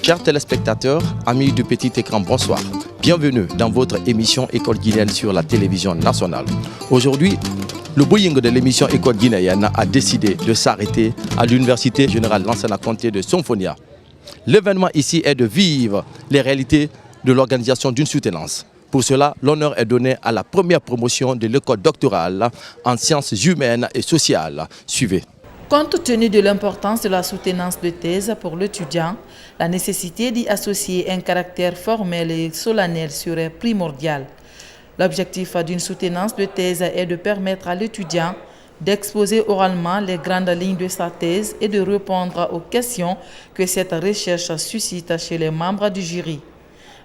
Chers téléspectateurs, amis du petit écran, bonsoir. Bienvenue dans votre émission École guinéenne sur la télévision nationale. Aujourd'hui, le Boeing de l'émission École guinéenne a décidé de s'arrêter à l'Université générale Lansana Conté de Sonfonia. L'événement ici est de vivre les réalités de l'organisation d'une soutenance. Pour cela, l'honneur est donné à la première promotion de l'école doctorale en sciences humaines et sociales. Suivez. Compte tenu de l'importance de la soutenance de thèse pour l'étudiant, la nécessité d'y associer un caractère formel et solennel serait primordiale. L'objectif d'une soutenance de thèse est de permettre à l'étudiant d'exposer oralement les grandes lignes de sa thèse et de répondre aux questions que cette recherche suscite chez les membres du jury.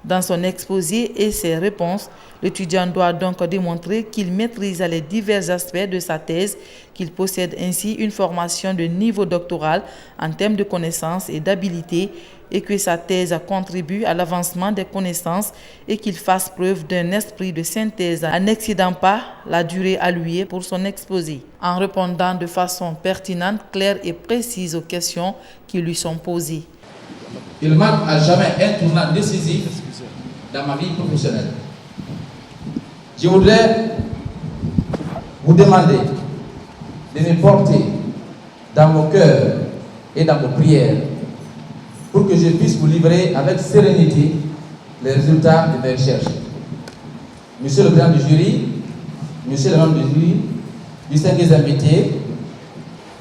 Dans son exposé et ses réponses, l'étudiant doit donc démontrer qu'il maîtrise les divers aspects de sa thèse, qu'il possède ainsi une formation de niveau doctoral en termes de connaissances et d'habilité et que sa thèse contribue à l'avancement des connaissances et qu'il fasse preuve d'un esprit de synthèse en n'excédant pas la durée allouée pour son exposé, en répondant de façon pertinente, claire et précise aux questions qui lui sont posées. Il marque à jamais un tournant décisif dans ma vie professionnelle. Je voudrais vous demander de me porter dans vos cœurs et dans vos prières pour que je puisse vous livrer avec sérénité les résultats de mes recherches. Monsieur le président du jury, monsieur le membre du jury, distingués invités,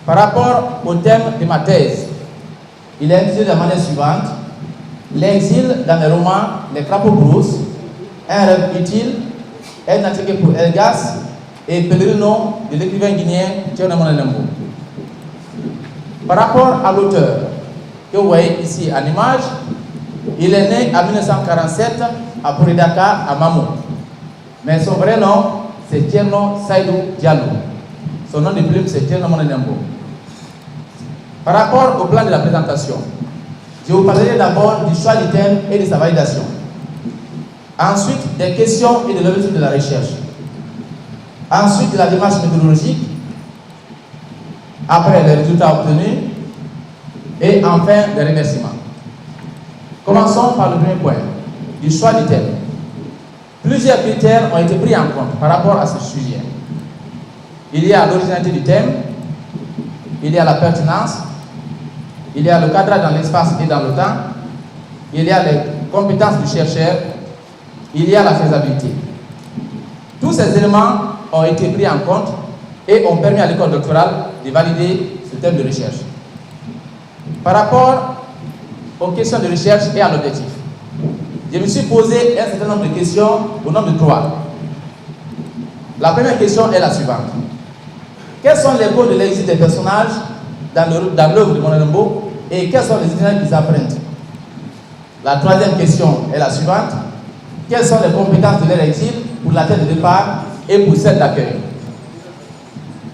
par rapport au thème de ma thèse, il est intitulé de la manière suivante: l'exil dans les romans Les Crapauds Brousses, un rêve utile, un article pour Elgas et Pèlerino de l'écrivain guinéen Théodore Monelembo. Par rapport à l'auteur que vous voyez ici en image, il est né en 1947 à Pouridaka, à Mamou. Mais son vrai nom, c'est Tierno Saïdou Diallo. Son nom de plume, c'est Théodore Monelembo. Par rapport au plan de la présentation, je vous parlerai d'abord du choix du thème et de sa validation. Ensuite, des questions et de l'objectif de la recherche. Ensuite, de la démarche méthodologique. Après, les résultats obtenus. Et enfin, les remerciements. Commençons par le premier point, du choix du thème. Plusieurs critères ont été pris en compte par rapport à ce sujet. Il y a l'originalité du thème, il y a la pertinence, il y a le cadrage dans l'espace et dans le temps, il y a les compétences du chercheur, il y a la faisabilité. Tous ces éléments ont été pris en compte et ont permis à l'école doctorale de valider ce thème de recherche. Par rapport aux questions de recherche et à l'objectif, je me suis posé un certain nombre de questions au nombre de 3. La première question est la suivante: quelles sont les causes de l'exil des personnages dans l'œuvre de Monelembo et quels sont les itinéraires qu'ils apprennent? La troisième question est la suivante: quelles sont les compétences de leur exil pour la tête de départ et pour celle d'accueil?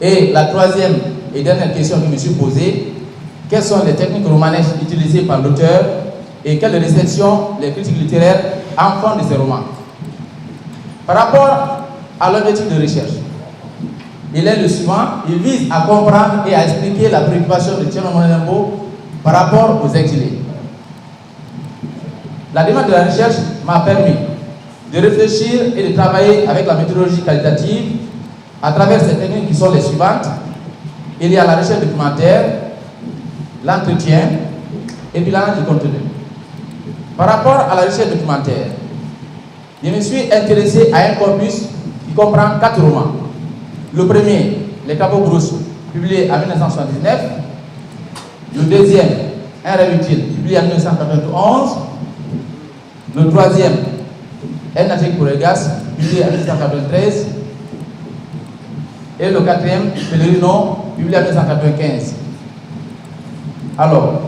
Et la troisième et dernière question que je me suis posée: quelles sont les techniques romanesques utilisées par l'auteur et quelles réceptions les critiques littéraires en font de ces romans? Par rapport à l'objectif de recherche, il est le suivant: il vise à comprendre et à expliquer la préoccupation de Théodore Monelembo par rapport aux exilés. La démarche de la recherche m'a permis de réfléchir et de travailler avec la méthodologie qualitative à travers ces techniques qui sont les suivantes. Il y a la recherche documentaire, l'entretien et puis l'analyse du contenu. Par rapport à la recherche documentaire, je me suis intéressé à un corpus qui comprend 4 romans. Le premier, Les Crapauds Brousses, publié en 1979. Le deuxième, Un rêve utile, publié en 1991. Le troisième, Un article pour Elgas, publié en 1993. Et le quatrième, Pèlerino, publié en 1995. Alors,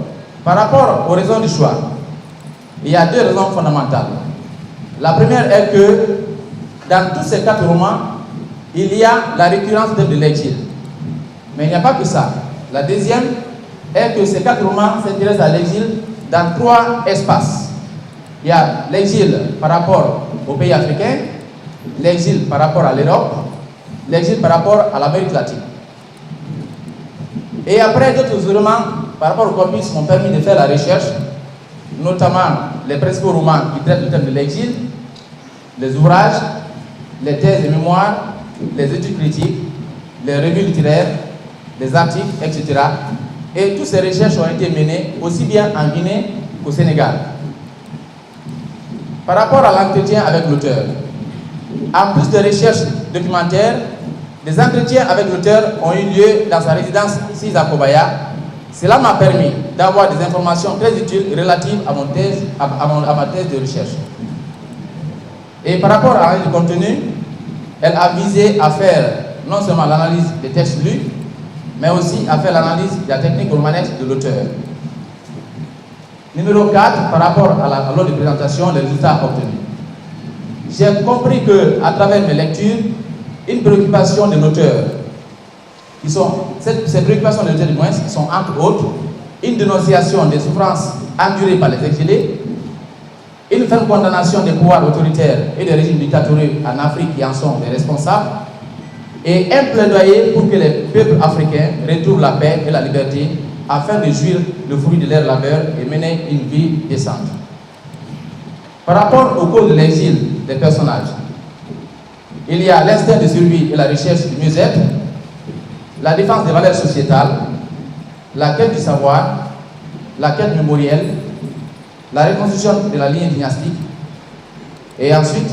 par rapport aux raisons du choix, il y a 2 raisons fondamentales. La première est que dans tous ces 4 romans, il y a la récurrence de l'exil. Mais il n'y a pas que ça. La deuxième est que ces 4 romans s'intéressent à l'exil dans 3 espaces. Il y a l'exil par rapport aux pays africains, l'exil par rapport à l'Europe, l'exil par rapport à l'Amérique latine. Et après, d'autres éléments par rapport au corpus m'ont permis de faire la recherche notamment les principaux romans qui traitent du thème de l'exil, les ouvrages, les thèses et mémoires, les études critiques, les revues littéraires, les articles, etc. Et toutes ces recherches ont été menées aussi bien en Guinée qu'au Sénégal. Par rapport à l'entretien avec l'auteur, en plus de recherches documentaires, des entretiens avec l'auteur ont eu lieu dans sa résidence ici à Kobaya. Cela m'a permis d'avoir des informations très utiles relatives à ma thèse de recherche. Et par rapport à l'analyse du contenu, elle a visé à faire non seulement l'analyse des textes lus, mais aussi à faire l'analyse de la technique romanesque de l'auteur. Numéro 4, par rapport à l'ordre de présentation, les résultats obtenus. J'ai compris qu'à travers mes lectures, une préoccupation de l'auteur, ces préoccupations de l'auteur du moins, qui sont entre autres une dénonciation des souffrances endurées par les exilés, une ferme condamnation des pouvoirs autoritaires et des régimes dictatoriaux en Afrique qui en sont les responsables, et un plaidoyer pour que les peuples africains retrouvent la paix et la liberté afin de jouir le fruit de leur labeur et mener une vie décente. Par rapport au cause de l'exil des personnages, il y a l'instinct de survie et la recherche du mieux-être, la défense des valeurs sociétales, la quête du savoir, la quête mémorielle, la reconstruction de la ligne dynastique. Et ensuite,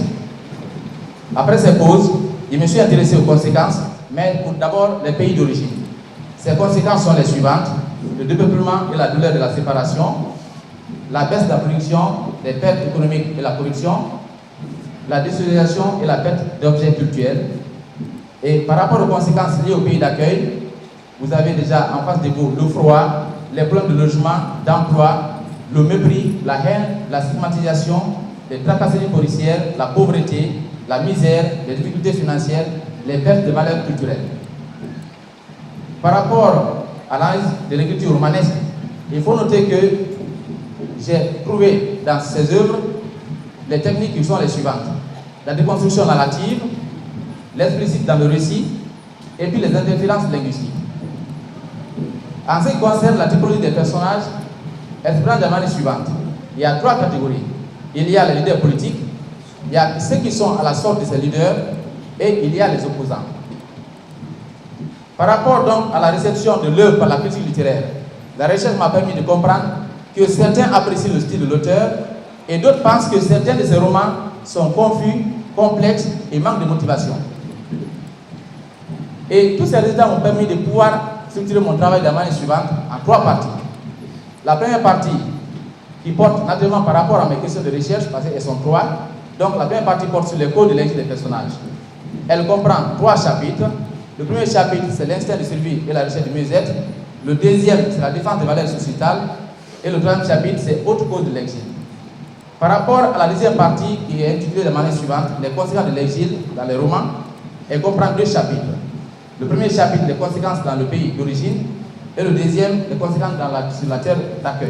après ces causes, je me suis intéressé aux conséquences, mais pour d'abord les pays d'origine. Ces conséquences sont les suivantes: le dépeuplement et la douleur de la séparation, la baisse de la production, les pertes économiques et la corruption, la désocialisation et la perte d'objets culturels. Et par rapport aux conséquences liées au pays d'accueil, vous avez déjà en face de vous le froid, les problèmes de logement, d'emploi, le mépris, la haine, la stigmatisation, les tracasseries policières, la pauvreté, la misère, les difficultés financières, les pertes de valeurs culturelles. Par rapport à l'analyse de l'écriture romanesque, il faut noter que j'ai trouvé dans ces œuvres les techniques qui sont les suivantes: la déconstruction narrative, l'explicite dans le récit, et puis les interférences linguistiques. En ce qui concerne la typologie des personnages, elle se prend de la manière suivante. Il y a 3 catégories. Il y a les leaders politiques, il y a ceux qui sont à la sorte de ces leaders, et il y a les opposants. Par rapport donc à la réception de l'œuvre par la critique littéraire, la recherche m'a permis de comprendre que certains apprécient le style de l'auteur et d'autres pensent que certains de ces romans sont confus, complexes et manquent de motivation. Et tous ces résultats m'ont permis de pouvoir structurer mon travail de la manière suivante en 3 parties. La première partie qui porte naturellement par rapport à mes questions de recherche, parce qu'elles sont 3. Donc la première partie porte sur les codes de l'exil des personnages. Elle comprend 3 chapitres. Le premier chapitre, c'est l'instinct de survie et la recherche du mieux-être. Le deuxième, c'est la défense des valeurs sociétales. Et le troisième chapitre, c'est autre cause de l'exil. Par rapport à la deuxième partie, qui est intitulée de la manière suivante, les conséquences de l'exil dans les romans, elle comprend 2 chapitres. Le premier chapitre, les conséquences dans le pays d'origine, et le deuxième, les conséquences sur la terre d'accueil.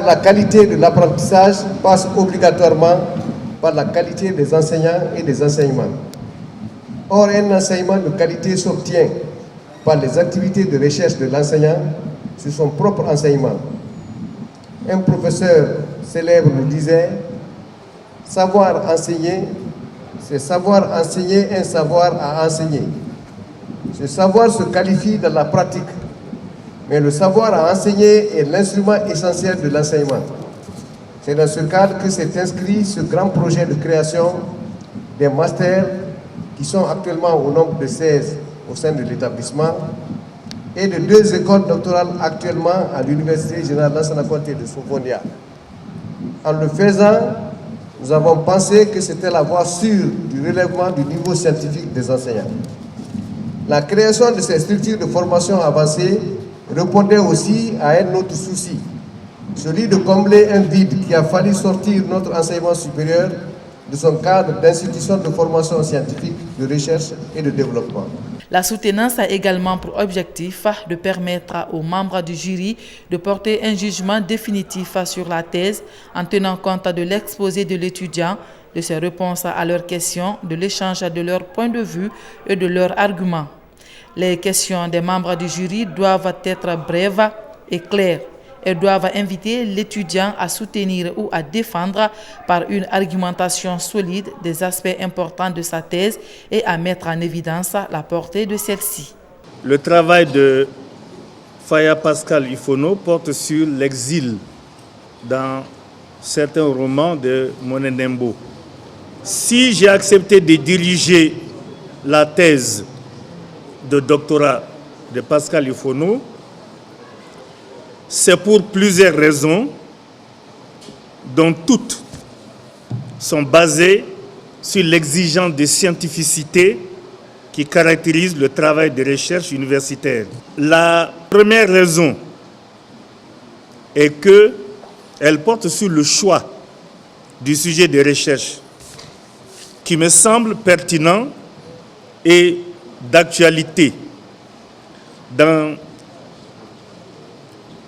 La qualité de l'apprentissage passe obligatoirement par la qualité des enseignants et des enseignements. Or, un enseignement de qualité s'obtient par les activités de recherche de l'enseignant sur son propre enseignement. Un professeur célèbre nous disait: savoir enseigner, c'est savoir enseigner un savoir à enseigner. Ce savoir se qualifie dans la pratique, mais le savoir à enseigner est l'instrument essentiel de l'enseignement. C'est dans ce cadre que s'est inscrit ce grand projet de création des masters qui sont actuellement au nombre de 16 au sein de l'établissement et de 2 écoles doctorales actuellement à l'Université générale Lansana Conté de Sofonia. En le faisant, nous avons pensé que c'était la voie sûre du relèvement du niveau scientifique des enseignants. La création de ces structures de formation avancée répondait aussi à un autre souci, celui de combler un vide qui a fallu sortir notre enseignement supérieur de son cadre d'institution de formation scientifique, de recherche et de développement. La soutenance a également pour objectif de permettre aux membres du jury de porter un jugement définitif sur la thèse en tenant compte de l'exposé de l'étudiant, de ses réponses à leurs questions, de l'échange de leurs points de vue et de leurs arguments. Les questions des membres du jury doivent être brèves et claires. Elles doivent inviter l'étudiant à soutenir ou à défendre par une argumentation solide des aspects importants de sa thèse et à mettre en évidence la portée de celle-ci. Le travail de Faya Pascal Ifono porte sur l'exil dans certains romans de Monenembo. Si j'ai accepté de diriger la thèse de doctorat de Pascal Ifono, c'est pour plusieurs raisons, dont toutes sont basées sur l'exigence de scientificité qui caractérise le travail de recherche universitaire. La première raison est qu'elle porte sur le choix du sujet de recherche qui me semble pertinent et d'actualité dans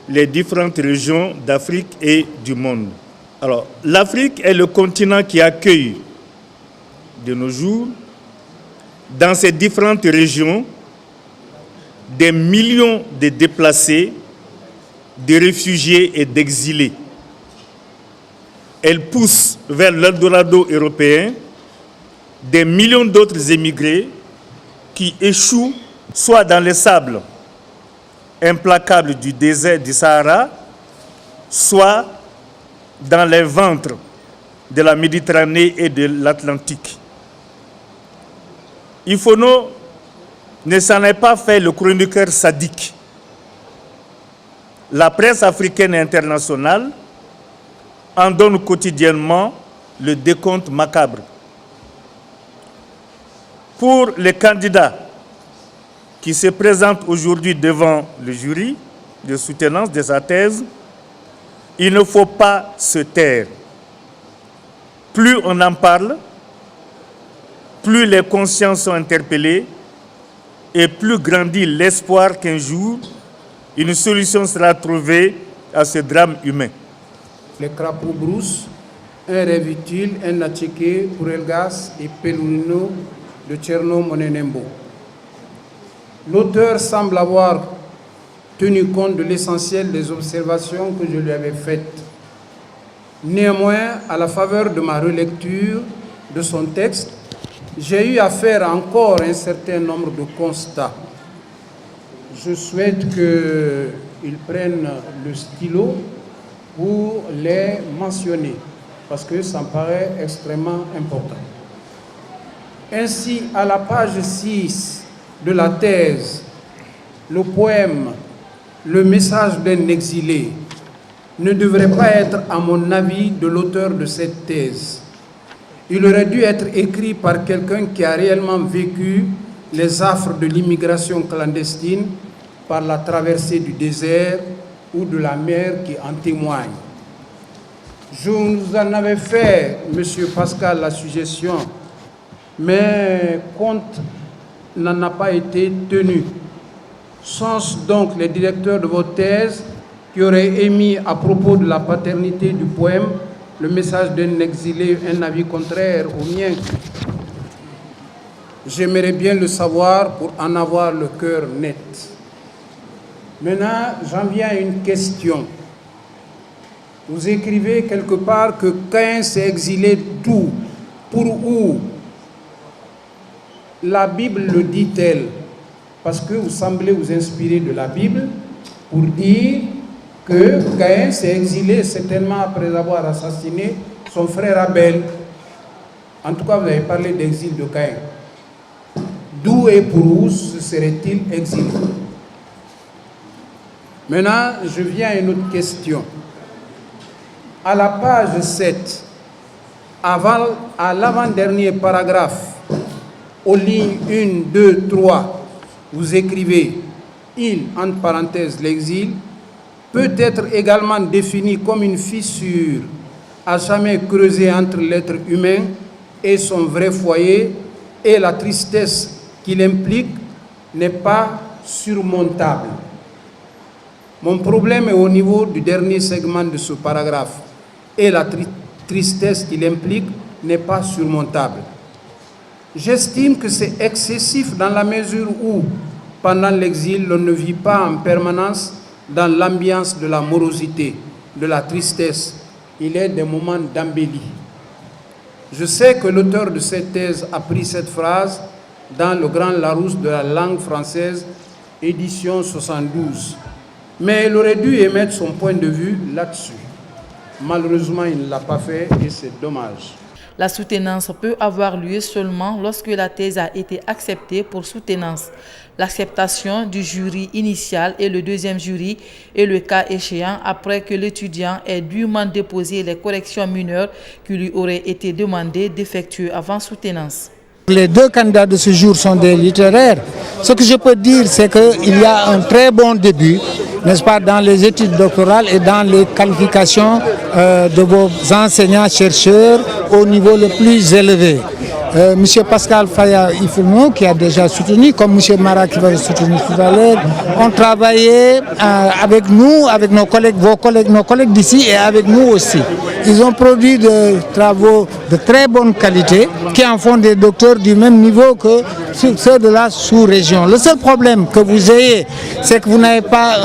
les différentes régions d'Afrique et du monde. Alors, l'Afrique est le continent qui accueille de nos jours, dans ces différentes régions, des millions de déplacés, de réfugiés et d'exilés. Elle pousse vers l'Eldorado européen des millions d'autres émigrés qui échouent soit dans les sables implacables du désert du Sahara, soit dans les ventres de la Méditerranée et de l'Atlantique. Ifono ne s'en est pas fait le chroniqueur sadique. La presse africaine et internationale en donne quotidiennement le décompte macabre. Pour les candidats qui se présentent aujourd'hui devant le jury de soutenance de sa thèse, il ne faut pas se taire. Plus on en parle, plus les consciences sont interpellées et plus grandit l'espoir qu'un jour, une solution sera trouvée à ce drame humain. Les crapauds broussent, un rêve utile, un attiqué pour Elgas et Pelurino de Tcherno Monenembo. L'auteur semble avoir tenu compte de l'essentiel des observations que je lui avais faites. Néanmoins, à la faveur de ma relecture de son texte, j'ai eu à faire encore un certain nombre de constats. Je souhaite qu'il prenne le stylo pour les mentionner, parce que ça me paraît extrêmement important. Ainsi, à la page 6 de la thèse, le poème « Le message d'un exilé » ne devrait pas être, à mon avis, de l'auteur de cette thèse. Il aurait dû être écrit par quelqu'un qui a réellement vécu les affres de l'immigration clandestine par la traversée du désert ou de la mer qui en témoigne. Je vous en avais fait, M. Pascal, la suggestion, mais compte n'en a pas été tenu. Sont-ce donc les directeurs de vos thèses qui auraient émis à propos de la paternité du poème Le message d'un exilé un avis contraire au mien? J'aimerais bien le savoir pour en avoir le cœur net. Maintenant, j'en viens à une question. Vous écrivez quelque part que Caïn s'est exilé d'où? Pour où? La Bible le dit-elle? Parce que vous semblez vous inspirer de la Bible pour dire que Caïn s'est exilé certainement après avoir assassiné son frère Abel. En tout cas, vous avez parlé d'exil de Caïn. D'où et pour où se serait-il exilé? Maintenant, je viens à une autre question. À la page 7, à l'avant-dernier paragraphe, aux lignes 1, 2, 3, vous écrivez « Il, entre parenthèses, l'exil, peut être également défini comme une fissure à jamais creusée entre l'être humain et son vrai foyer, et la tristesse qu'il implique n'est pas surmontable. » Mon problème est au niveau du dernier segment de ce paragraphe. Et la tristesse qu'il implique n'est pas surmontable. J'estime que c'est excessif dans la mesure où Pendant l'exil, l'on ne vit pas en permanence dans l'ambiance de la morosité, de la tristesse. Il est des moments d'embellie. Je sais que l'auteur de cette thèse a pris cette phrase dans le Grand Larousse de la langue française, édition 72. Mais il aurait dû émettre son point de vue là-dessus. Malheureusement, il ne l'a pas fait et c'est dommage. La soutenance peut avoir lieu seulement lorsque la thèse a été acceptée pour soutenance. L'acceptation du jury initial et le deuxième jury est le cas échéant après que l'étudiant ait dûment déposé les corrections mineures qui lui auraient été demandées d'effectuer avant soutenance. Les deux candidats de ce jour sont des littéraires. Ce que je peux dire, c'est qu'il y a un très bon début, n'est-ce pas, dans les études doctorales et dans les qualifications de vos enseignants-chercheurs au niveau le plus élevé. Monsieur Pascal Faya-Ifounou, qui a déjà soutenu, comme monsieur Mara qui va soutenir tout à l'heure, ont travaillé avec nous, avec nos collègues, nos collègues d'ici et avec nous aussi. Ils ont produit des travaux de très bonne qualité qui en font des docteurs du même niveau que ceux de la sous-région. Le seul problème que vous ayez, c'est que vous n'avez pas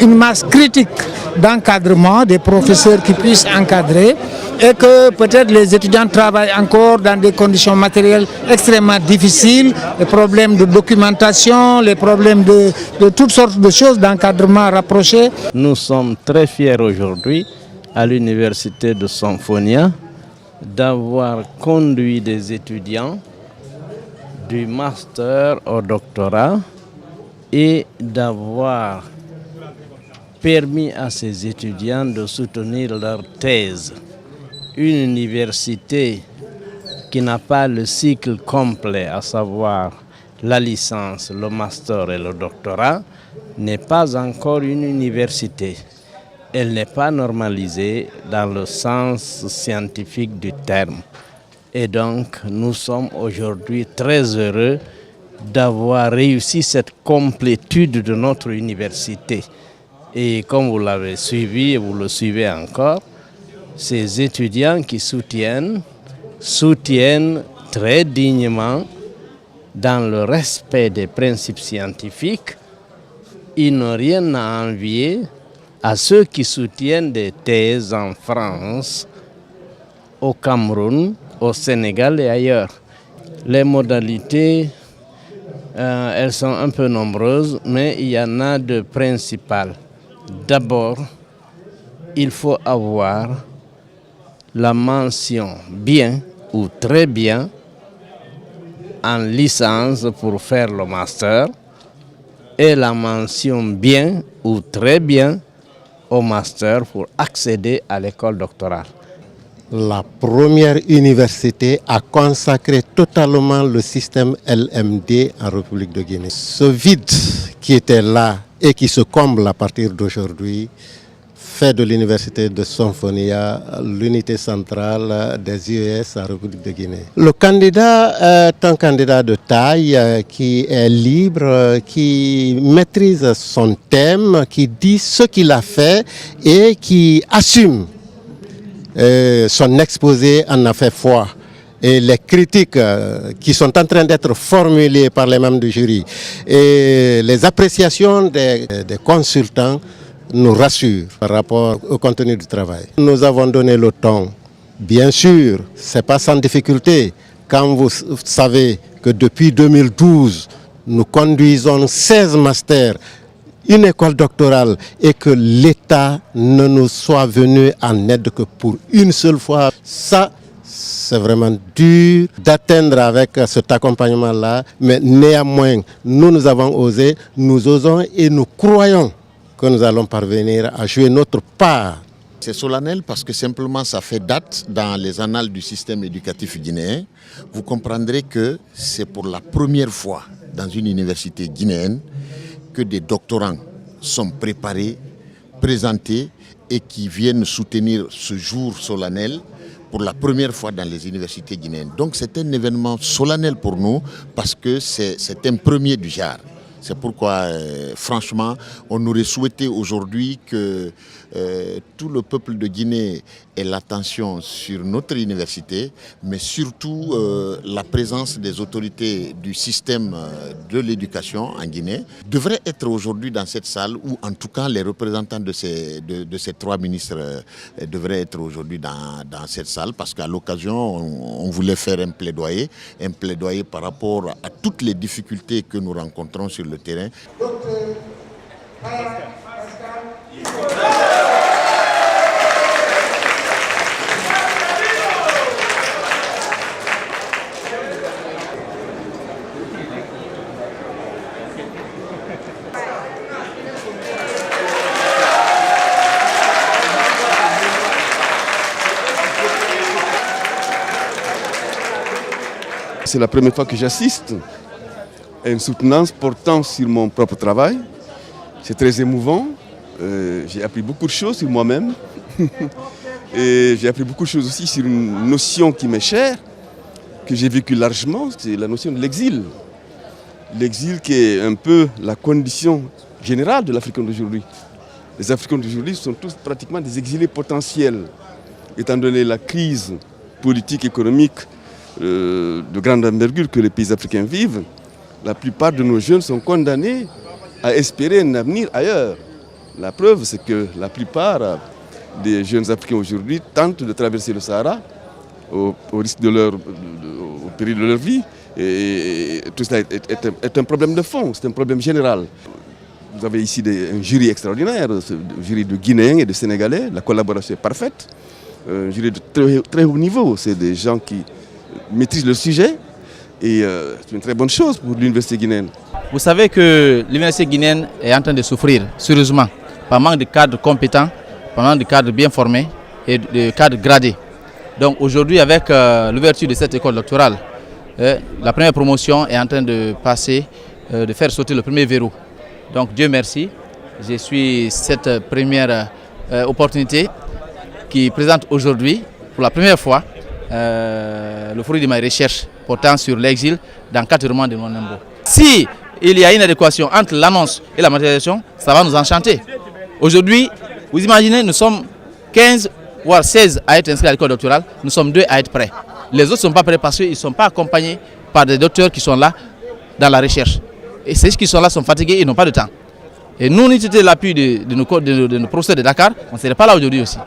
une masse critique d'encadrement, des professeurs qui puissent encadrer, et que peut-être les étudiants travaillent encore dans des conditions matérielles extrêmement difficiles, les problèmes de documentation, les problèmes de toutes sortes de choses d'encadrement rapproché. Nous sommes très fiers aujourd'hui à l'université de Symphonia d'avoir conduit des étudiants du master au doctorat et d'avoir permis à ces étudiants de soutenir leur thèse. Une université qui n'a pas le cycle complet, à savoir la licence, le master et le doctorat, n'est pas encore une université. Elle n'est pas normalisée dans le sens scientifique du terme. Et donc, nous sommes aujourd'hui très heureux d'avoir réussi cette complétude de notre université. Et comme vous l'avez suivi et vous le suivez encore, ces étudiants qui soutiennent très dignement dans le respect des principes scientifiques. Ils n'ont rien à envier à ceux qui soutiennent des thèses en France, au Cameroun, au Sénégal et ailleurs. Les modalités, elles sont un peu nombreuses, mais il y en a de principales. D'abord, il faut avoir la mention bien ou très bien en licence pour faire le master et la mention bien ou très bien au master pour accéder à l'école doctorale. La première université a consacré totalement le système LMD en République de Guinée. Ce vide qui était là et qui se comble à partir d'aujourd'hui fait de l'université de Symphonia l'unité centrale des IES en République de Guinée. Le candidat est un candidat de taille qui est libre, qui maîtrise son thème, qui dit ce qu'il a fait et qui assume son exposé en a fait foi. Et les critiques qui sont en train d'être formulées par les membres du jury et les appréciations des consultants nous rassurent par rapport au contenu du travail. Nous avons donné le ton. Bien sûr, ce n'est pas sans difficulté. Quand vous savez que depuis 2012, nous conduisons 16 masters, une école doctorale et que l'État ne nous soit venu en aide que pour une seule fois, ça, c'est vraiment dur d'atteindre avec cet accompagnement-là. Mais néanmoins, nous avons osé, nous osons et nous croyons que nous allons parvenir à jouer notre part. C'est solennel parce que simplement ça fait date dans les annales du système éducatif guinéen. Vous comprendrez que c'est pour la première fois dans une université guinéenne que des doctorants sont préparés, présentés et qui viennent soutenir ce jour solennel pour la première fois dans les universités guinéennes. Donc c'est un événement solennel pour nous parce que c'est un premier du genre. C'est pourquoi, franchement, on aurait souhaité aujourd'hui que tout le peuple de Guinée ait l'attention sur notre université, mais surtout la présence des autorités du système de l'éducation en Guinée devrait être aujourd'hui dans cette salle, ou en tout cas les représentants de ces 3 ministres devraient être aujourd'hui dans cette salle, parce qu'à l'occasion, on voulait faire un plaidoyer par rapport à toutes les difficultés que nous rencontrons sur le terrain. C'est la première fois que j'assiste à une soutenance portant sur mon propre travail. C'est très émouvant. J'ai appris beaucoup de choses sur moi-même. Et j'ai appris beaucoup de choses aussi sur une notion qui m'est chère, que j'ai vécue largement, c'est la notion de l'exil. L'exil qui est un peu la condition générale de l'Africain d'aujourd'hui. Les Africains d'aujourd'hui sont tous pratiquement des exilés potentiels, étant donné la crise politique, économique, de grande envergure que les pays africains vivent. La plupart de nos jeunes sont condamnés à espérer un avenir ailleurs. La preuve, c'est que la plupart des jeunes Africains aujourd'hui tentent de traverser le Sahara au risque au péril de leur vie. Et tout cela est un problème de fond, c'est un problème général. Vous avez ici un jury extraordinaire, un jury de Guinéens et de Sénégalais. La collaboration est parfaite. Un jury de très haut niveau. C'est des gens qui maîtrisent le sujet. Et c'est une très bonne chose pour l'université guinéenne. Vous savez que l'université guinéenne est en train de souffrir, sérieusement, par manque de cadres compétents, par manque de cadres bien formés et de cadres gradés. Donc aujourd'hui, avec l'ouverture de cette école doctorale, la première promotion est en train de passer, de faire sauter le premier verrou. Donc Dieu merci, je suis cette première opportunité qui présente aujourd'hui, pour la première fois, le fruit de ma recherche portant sur l'exil dans 4 romans de Nwamembo. Si il y a une adéquation entre l'annonce et la matérialisation, ça va nous enchanter. Aujourd'hui, vous imaginez, nous sommes 15 voire 16 à être inscrits à l'école doctorale, nous sommes 2 à être prêts. Les autres ne sont pas prêts parce qu'ils ne sont pas accompagnés par des docteurs qui sont là dans la recherche. Et ceux qui sont là sont fatigués et n'ont pas de temps. Et nous, on était l'appui de nos professeurs de Dakar, on ne serait pas là aujourd'hui aussi.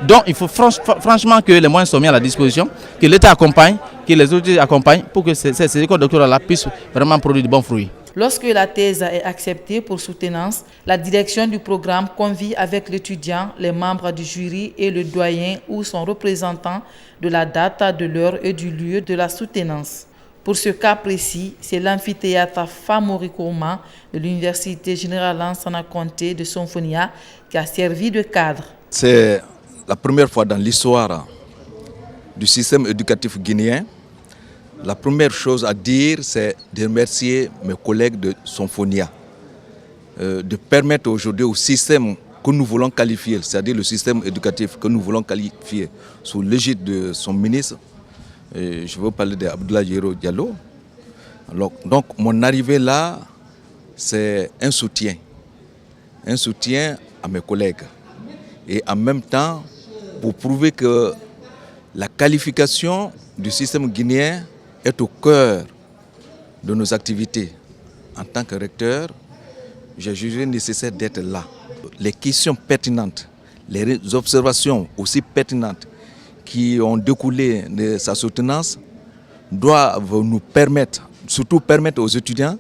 Donc il faut franchement que les moyens soient mis à la disposition, que l'État accompagne, que les autorités accompagnent pour que ces écoles doctorales puissent vraiment produire de bons fruits. Lorsque la thèse est acceptée pour soutenance, la direction du programme convie avec l'étudiant, les membres du jury et le doyen ou son représentant de la date, de l'heure et du lieu de la soutenance. Pour ce cas précis, c'est l'amphithéâtre Famori Kourma de l'Université générale Lansana Conté de Sonfonia qui a servi de cadre. C'est la première fois dans l'histoire du système éducatif guinéen. La première chose à dire, c'est de remercier mes collègues de Sonfonia, de permettre aujourd'hui au système que nous voulons qualifier, c'est-à-dire le système éducatif que nous voulons qualifier sous l'égide de son ministre, et je veux parler d'Abdoulaye Yero Diallo. Alors, donc mon arrivée là, c'est un soutien à mes collègues et en même temps pour prouver que la qualification du système guinéen est au cœur de nos activités. En tant que recteur, j'ai jugé nécessaire d'être là. Les questions pertinentes, les observations aussi pertinentes qui ont découlé de sa soutenance doivent nous permettre, surtout permettre aux étudiants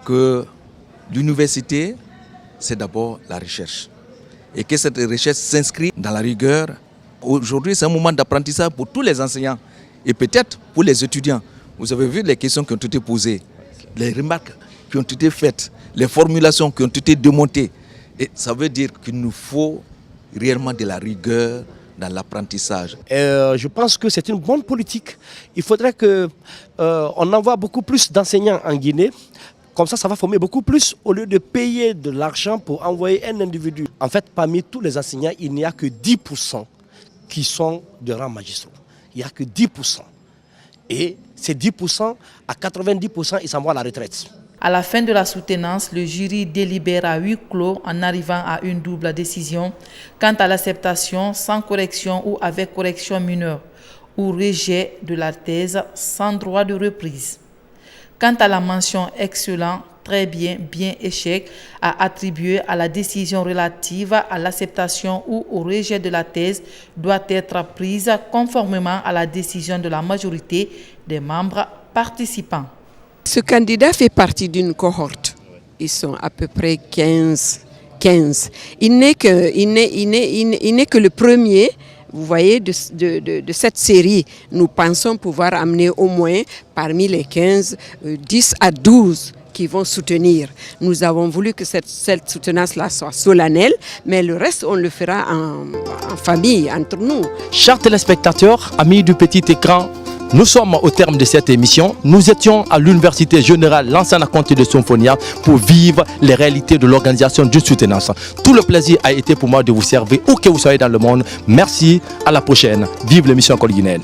que l'université, c'est d'abord la recherche. Et que cette recherche s'inscrit dans la rigueur. Aujourd'hui, c'est un moment d'apprentissage pour tous les enseignants et peut-être pour les étudiants. Vous avez vu les questions qui ont été posées, les remarques qui ont été faites, les formulations qui ont été démontées. Et ça veut dire qu'il nous faut réellement de la rigueur dans l'apprentissage. Je pense que c'est une bonne politique. Il faudrait qu'on envoie beaucoup plus d'enseignants en Guinée. Comme ça va former beaucoup plus au lieu de payer de l'argent pour envoyer un individu. En fait, parmi tous les enseignants, il n'y a que 10% qui sont de rang magistraux. Il n'y a que 10%. Et ces 10%, à 90%, ils s'en vont à la retraite. À la fin de la soutenance, le jury délibère à huis clos en arrivant à une double décision quant à l'acceptation sans correction ou avec correction mineure ou rejet de la thèse sans droit de reprise. Quant à la mention excellent, très bien, bien, échec à attribuer à la décision relative à l'acceptation ou au rejet de la thèse doit être prise conformément à la décision de la majorité des membres participants. Ce candidat fait partie d'une cohorte. Ils sont à peu près 15. Il n'est que le premier. Vous voyez, de cette série, nous pensons pouvoir amener au moins parmi les 15, 10 à 12 qui vont soutenir. Nous avons voulu que cette soutenance-là soit solennelle, mais le reste, on le fera en famille, entre nous. Chers téléspectateurs, amis du petit écran, nous sommes au terme de cette émission. Nous étions à l'Université Générale Lansana Conté de Symphonia pour vivre les réalités de l'organisation d'une soutenance. Tout le plaisir a été pour moi de vous servir où que vous soyez dans le monde. Merci, à la prochaine. Vive l'émission École Guinéenne.